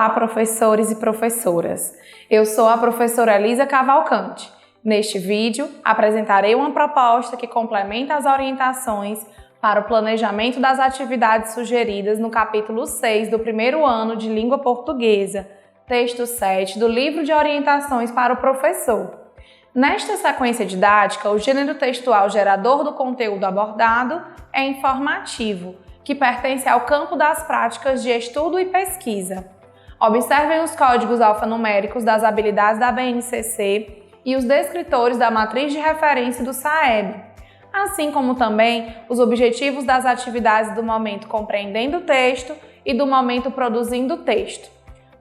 Olá, professores e professoras! Eu sou a professora Elisa Cavalcante. Neste vídeo, apresentarei uma proposta que complementa as orientações para o planejamento das atividades sugeridas no capítulo 6 do primeiro ano de Língua Portuguesa, texto 7 do livro de orientações para o professor. Nesta sequência didática, o gênero textual gerador do conteúdo abordado é informativo, que pertence ao campo das práticas de estudo e pesquisa. Observem os códigos alfanuméricos das habilidades da BNCC e os descritores da matriz de referência do SAEB, assim como também os objetivos das atividades do momento compreendendo o texto e do momento produzindo o texto.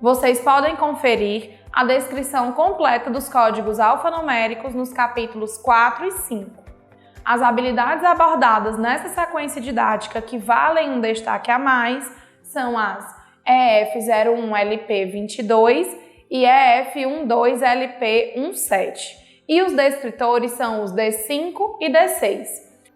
Vocês podem conferir a descrição completa dos códigos alfanuméricos nos capítulos 4 e 5. As habilidades abordadas nessa sequência didática que valem um destaque a mais são as EF01LP22 e EF12LP17, e os descritores são os D5 e D6.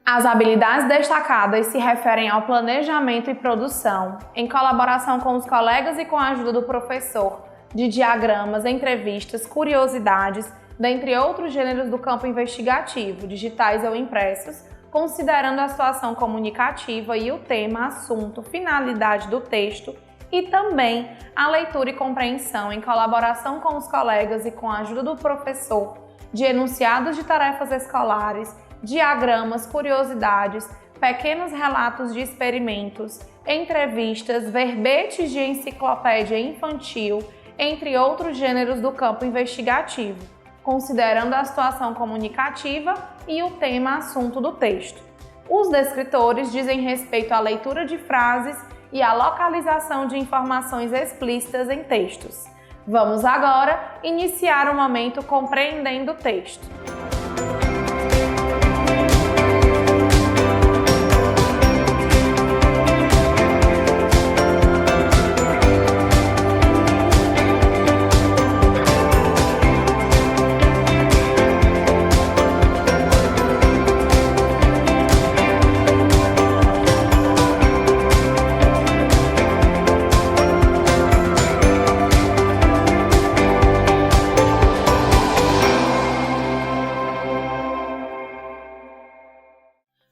As habilidades destacadas se referem ao planejamento e produção, em colaboração com os colegas e com a ajuda do professor, de diagramas, entrevistas, curiosidades, dentre outros gêneros do campo investigativo, digitais ou impressos, considerando a situação comunicativa e o tema, assunto, finalidade do texto, e também a leitura e compreensão em colaboração com os colegas e com a ajuda do professor, de enunciados de tarefas escolares, diagramas, curiosidades, pequenos relatos de experimentos, entrevistas, verbetes de enciclopédia infantil, entre outros gêneros do campo investigativo, considerando a situação comunicativa e o tema assunto do texto. Os descritores dizem respeito à leitura de frases e à localização de informações explícitas em textos. Vamos agora iniciar o momento compreendendo o texto.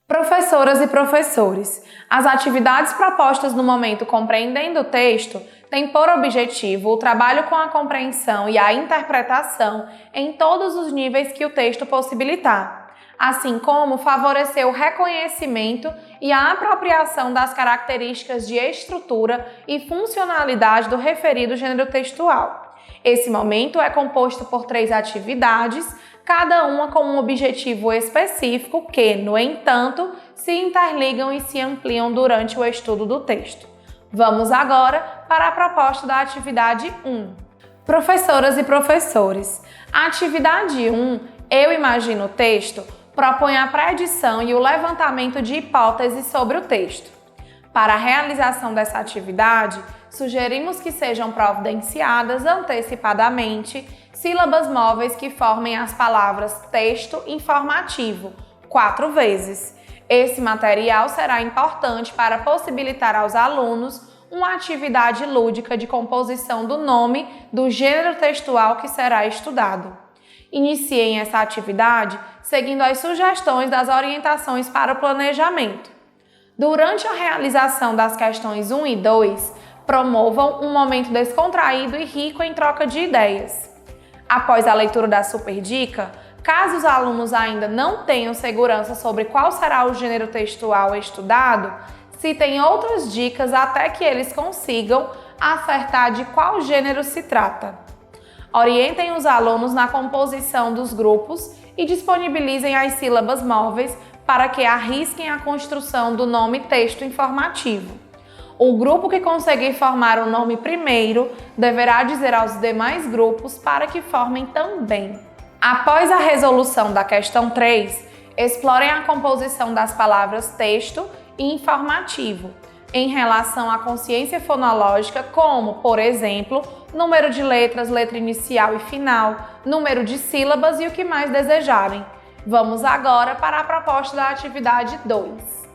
Professoras e professores, as atividades propostas no momento compreendendo o texto têm por objetivo o trabalho com a compreensão e a interpretação em todos os níveis que o texto possibilitar, assim como favorecer o reconhecimento e a apropriação das características de estrutura e funcionalidade do referido gênero textual. Esse momento é composto por 3 atividades, cada uma com um objetivo específico que, no entanto, se interligam e se ampliam durante o estudo do texto. Vamos agora para a proposta da atividade 1. Professoras e professores, a atividade 1, Eu Imagino o Texto, propõe a predição e o levantamento de hipóteses sobre o texto. Para a realização dessa atividade, sugerimos que sejam providenciadas antecipadamente sílabas móveis que formem as palavras texto informativo 4 vezes. Esse material será importante para possibilitar aos alunos uma atividade lúdica de composição do nome do gênero textual que será estudado. Iniciem essa atividade seguindo as sugestões das orientações para o planejamento. Durante a realização das questões 1 e 2, promovam um momento descontraído e rico em troca de ideias. Após a leitura da superdica, caso os alunos ainda não tenham segurança sobre qual será o gênero textual estudado, citem outras dicas até que eles consigam acertar de qual gênero se trata. Orientem os alunos na composição dos grupos e disponibilizem as sílabas móveis para que arrisquem a construção do nome texto informativo. O grupo que conseguir formar o nome primeiro deverá dizer aos demais grupos para que formem também. Após a resolução da questão 3, explorem a composição das palavras texto e informativo, em relação à consciência fonológica, como, por exemplo, número de letras, letra inicial e final, número de sílabas e o que mais desejarem. Vamos agora para a proposta da atividade 2.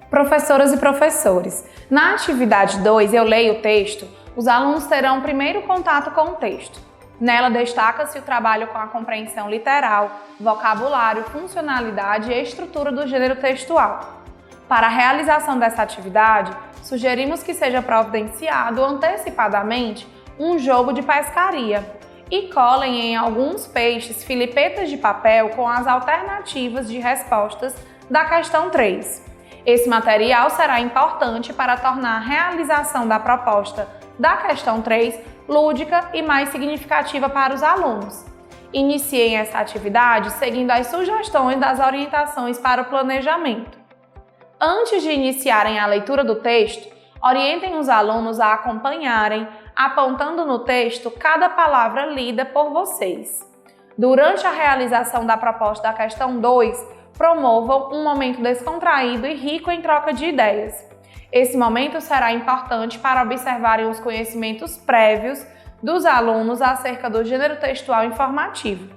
Professoras e professores, na atividade 2 eu leio o texto, Os alunos terão primeiro contato com o texto. Nela destaca-se o trabalho com a compreensão literal, vocabulário, funcionalidade e estrutura do gênero textual. Para a realização dessa atividade, sugerimos que seja providenciado antecipadamente um jogo de pescaria e colhem em alguns peixes filipetas de papel com as alternativas de respostas da questão 3. Esse material será importante para tornar a realização da proposta da questão 3 lúdica e mais significativa para os alunos. Iniciem essa atividade seguindo as sugestões das orientações para o planejamento. Antes de iniciarem a leitura do texto, orientem os alunos a acompanharem, apontando no texto cada palavra lida por vocês. Durante a realização da proposta da questão 2, promovam um momento descontraído e rico em troca de ideias. Esse momento será importante para observarem os conhecimentos prévios dos alunos acerca do gênero textual informativo.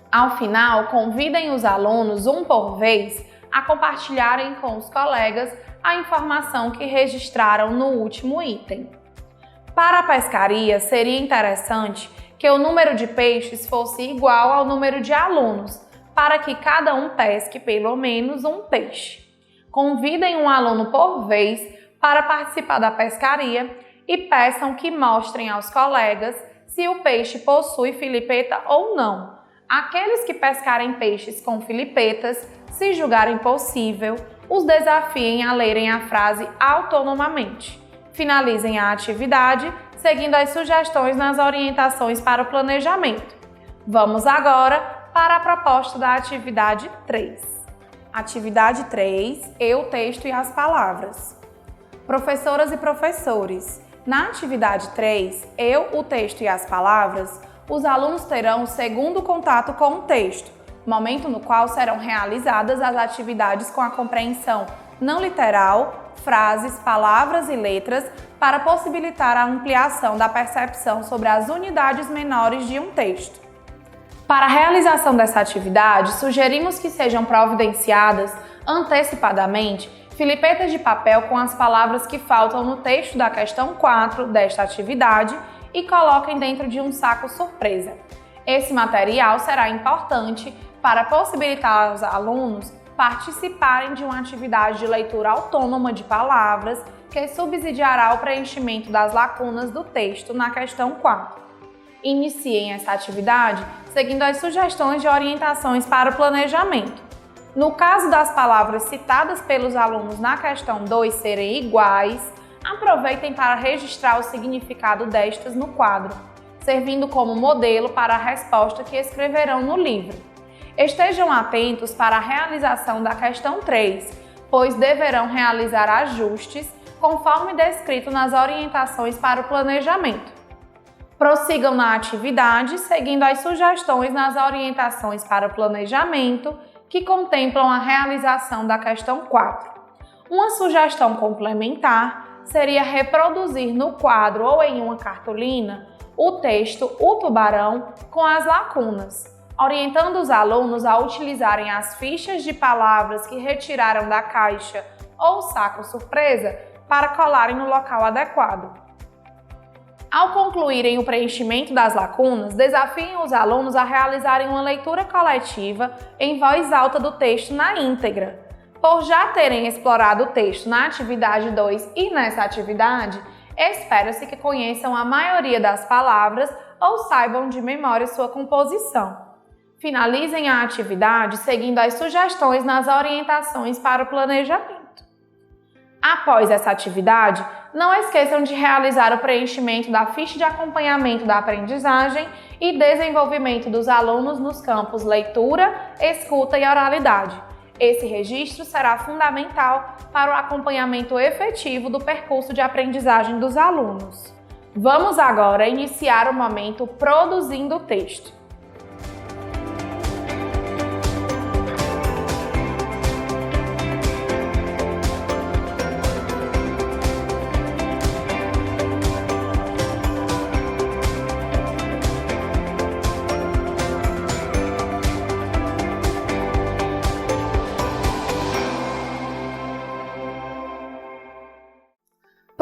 Ao final, convidem os alunos, um por vez, a compartilharem com os colegas a informação que registraram no último item. Para a pescaria, seria interessante que o número de peixes fosse igual ao número de alunos, para que cada um pesque pelo menos um peixe. Convidem um aluno por vez para participar da pescaria e peçam que mostrem aos colegas se o peixe possui filipeta ou não. Aqueles que pescarem peixes com filipetas, se julgarem possível, os desafiem a lerem a frase autonomamente. Finalizem a atividade seguindo as sugestões nas orientações para o planejamento. Vamos agora para a proposta da atividade 3. Atividade 3, eu, o texto e as palavras. Professoras e professores, na atividade 3, eu, o texto e as palavras, os alunos terão o segundo contato com o texto, momento no qual serão realizadas as atividades com a compreensão não literal, frases, palavras e letras para possibilitar a ampliação da percepção sobre as unidades menores de um texto. Para a realização dessa atividade, sugerimos que sejam providenciadas antecipadamente filipetas de papel com as palavras que faltam no texto da questão 4 desta atividade e coloquem dentro de um saco surpresa. Esse material será importante para possibilitar aos alunos participarem de uma atividade de leitura autônoma de palavras que subsidiará o preenchimento das lacunas do texto na questão 4. Iniciem essa atividade seguindo as sugestões de orientações para o planejamento. No caso das palavras citadas pelos alunos na questão 2 serem iguais, aproveitem para registrar o significado destas no quadro, servindo como modelo para a resposta que escreverão no livro. Estejam atentos para a realização da questão 3, pois deverão realizar ajustes conforme descrito nas orientações para o planejamento. Prossigam na atividade, seguindo as sugestões nas orientações para o planejamento, que contemplam a realização da questão 4. Uma sugestão complementar seria reproduzir no quadro ou em uma cartolina o texto O Tubarão com as lacunas, orientando os alunos a utilizarem as fichas de palavras que retiraram da caixa ou saco surpresa para colarem no local adequado. Ao concluírem o preenchimento das lacunas, desafiem os alunos a realizarem uma leitura coletiva em voz alta do texto na íntegra. Por já terem explorado o texto na atividade 2 e nessa atividade, espera-se que conheçam a maioria das palavras ou saibam de memória sua composição. Finalizem a atividade seguindo as sugestões nas orientações para o planejamento. Após essa atividade, não esqueçam de realizar o preenchimento da ficha de acompanhamento da aprendizagem e desenvolvimento dos alunos nos campos leitura, escuta e oralidade. Esse registro será fundamental para o acompanhamento efetivo do percurso de aprendizagem dos alunos. Vamos agora iniciar o momento produzindo o texto.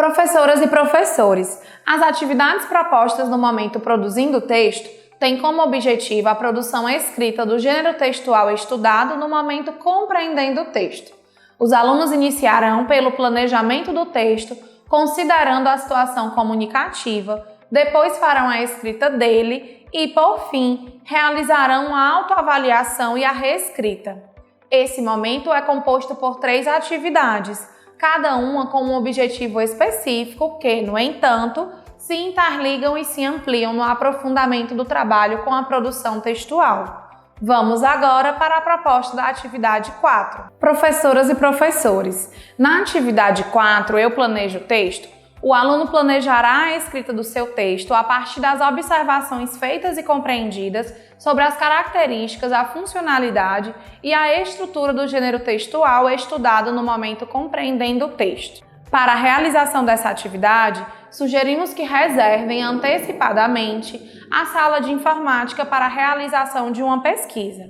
Professoras e professores, as atividades propostas no momento produzindo o texto têm como objetivo a produção escrita do gênero textual estudado no momento compreendendo o texto. Os alunos iniciarão pelo planejamento do texto, considerando a situação comunicativa, depois farão a escrita dele e, por fim, realizarão a autoavaliação e a reescrita. Esse momento é composto por 3 atividades, cada uma com um objetivo específico que, no entanto, se interligam e se ampliam no aprofundamento do trabalho com a produção textual. Vamos agora para a proposta da atividade 4. Professoras e professores, na atividade 4, eu planejo o texto. O aluno planejará a escrita do seu texto a partir das observações feitas e compreendidas sobre as características, a funcionalidade e a estrutura do gênero textual estudado no momento compreendendo o texto. Para a realização dessa atividade, sugerimos que reservem antecipadamente a sala de informática para a realização de uma pesquisa.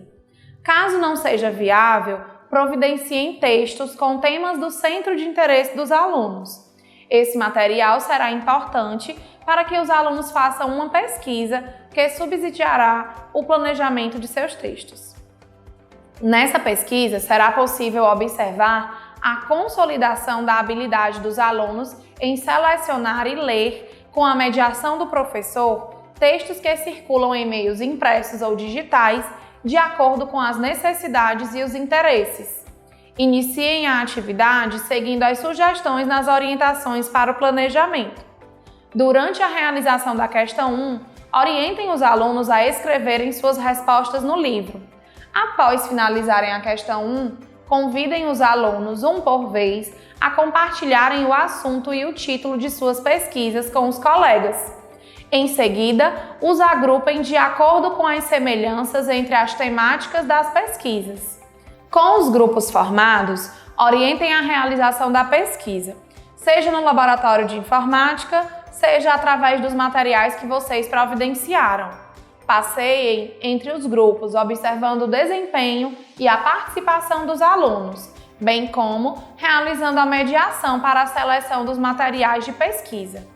Caso não seja viável, providenciem textos com temas do centro de interesse dos alunos. Esse material será importante para que os alunos façam uma pesquisa que subsidiará o planejamento de seus textos. Nessa pesquisa, será possível observar a consolidação da habilidade dos alunos em selecionar e ler, com a mediação do professor, textos que circulam em meios impressos ou digitais, de acordo com as necessidades e os interesses. Iniciem a atividade seguindo as sugestões nas orientações para o planejamento. Durante a realização da questão 1, orientem os alunos a escreverem suas respostas no livro. Após finalizarem a questão 1, convidem os alunos, um por vez, a compartilharem o assunto e o título de suas pesquisas com os colegas. Em seguida, os agrupem de acordo com as semelhanças entre as temáticas das pesquisas. Com os grupos formados, orientem a realização da pesquisa, seja no laboratório de informática, seja através dos materiais que vocês providenciaram. Passeiem entre os grupos, observando o desempenho e a participação dos alunos, bem como realizando a mediação para a seleção dos materiais de pesquisa.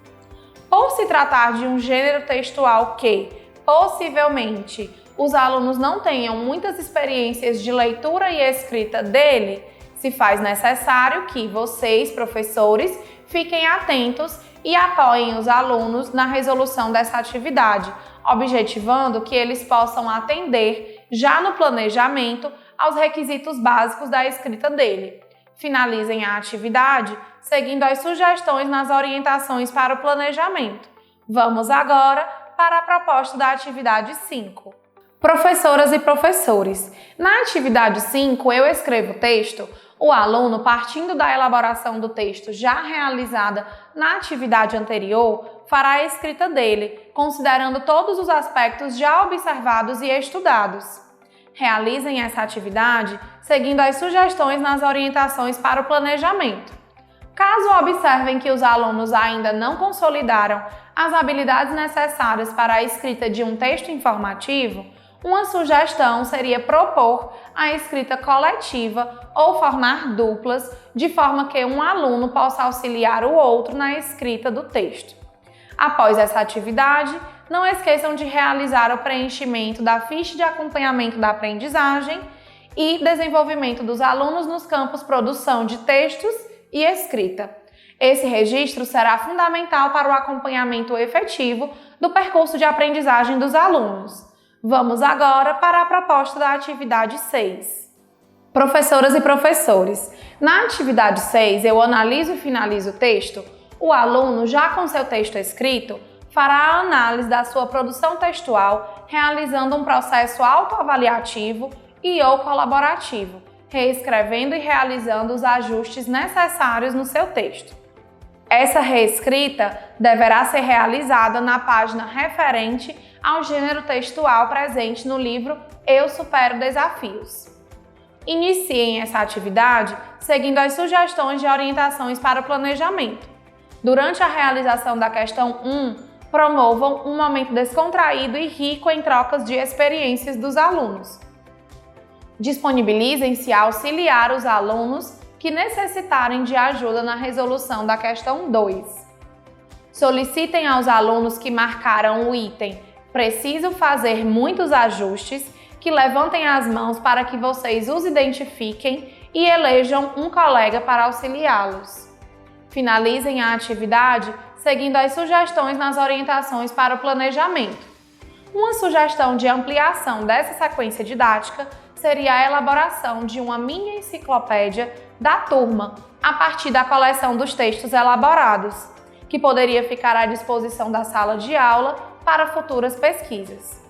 Por se tratar de um gênero textual que, possivelmente, os alunos não tenham muitas experiências de leitura e escrita dele, se faz necessário que vocês, professores, fiquem atentos e apoiem os alunos na resolução dessa atividade, objetivando que eles possam atender, já no planejamento, aos requisitos básicos da escrita dele. Finalizem a atividade seguindo as sugestões nas orientações para o planejamento. Vamos agora para a proposta da atividade 5. Professoras e professores, na atividade 5 eu escrevo o texto. O aluno, partindo da elaboração do texto já realizada na atividade anterior, fará a escrita dele, considerando todos os aspectos já observados e estudados. Realizem essa atividade seguindo as sugestões nas orientações para o planejamento. Caso observem que os alunos ainda não consolidaram as habilidades necessárias para a escrita de um texto informativo, uma sugestão seria propor a escrita coletiva ou formar duplas, de forma que um aluno possa auxiliar o outro na escrita do texto. Após essa atividade, não esqueçam de realizar o preenchimento da ficha de acompanhamento da aprendizagem e desenvolvimento dos alunos nos campos produção de textos e escrita. Esse registro será fundamental para o acompanhamento efetivo do percurso de aprendizagem dos alunos. Vamos agora para a proposta da atividade 6. Professoras e professores, na atividade 6 eu analiso e finalizo o texto. O aluno, já com seu texto escrito, fará a análise da sua produção textual, realizando um processo autoavaliativo e ou colaborativo, reescrevendo e realizando os ajustes necessários no seu texto. Essa reescrita deverá ser realizada na página referente ao gênero textual presente no livro Eu Supero Desafios. Iniciem essa atividade seguindo as sugestões de orientações para o planejamento. Durante a realização da questão 1, promovam um momento descontraído e rico em trocas de experiências dos alunos. Disponibilizem-se a auxiliar os alunos que necessitarem de ajuda na resolução da questão 2. Solicitem aos alunos que marcaram o item "Preciso fazer muitos ajustes" que levantem as mãos para que vocês os identifiquem e elejam um colega para auxiliá-los. Finalizem a atividade seguindo as sugestões nas orientações para o planejamento. Uma sugestão de ampliação dessa sequência didática seria a elaboração de uma mini enciclopédia da turma a partir da coleção dos textos elaborados, que poderia ficar à disposição da sala de aula para futuras pesquisas.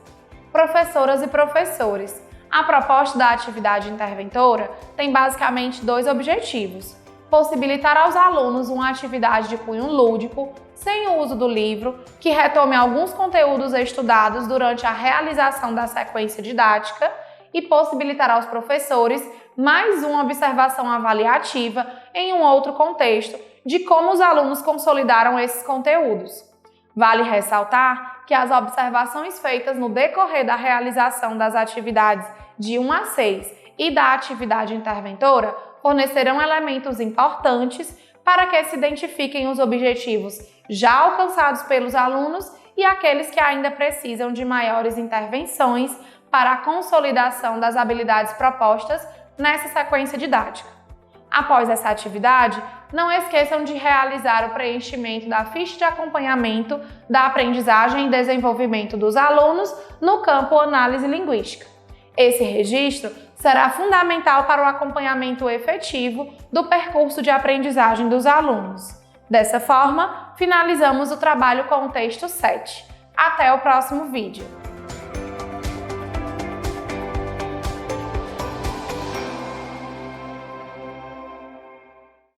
Professoras e professores, a proposta da atividade interventora tem basicamente 2 objetivos: possibilitar aos alunos uma atividade de cunho lúdico, sem o uso do livro, que retome alguns conteúdos estudados durante a realização da sequência didática, e possibilitar aos professores mais uma observação avaliativa em um outro contexto de como os alunos consolidaram esses conteúdos. Vale ressaltar que as observações feitas no decorrer da realização das atividades de 1 a 6 e da atividade interventora fornecerão elementos importantes para que se identifiquem os objetivos já alcançados pelos alunos e aqueles que ainda precisam de maiores intervenções para a consolidação das habilidades propostas nessa sequência didática. Após essa atividade, não esqueçam de realizar o preenchimento da ficha de acompanhamento da aprendizagem e desenvolvimento dos alunos no campo Análise Linguística. Esse registro será fundamental para o acompanhamento efetivo do percurso de aprendizagem dos alunos. Dessa forma, finalizamos o trabalho com o texto 7. Até o próximo vídeo!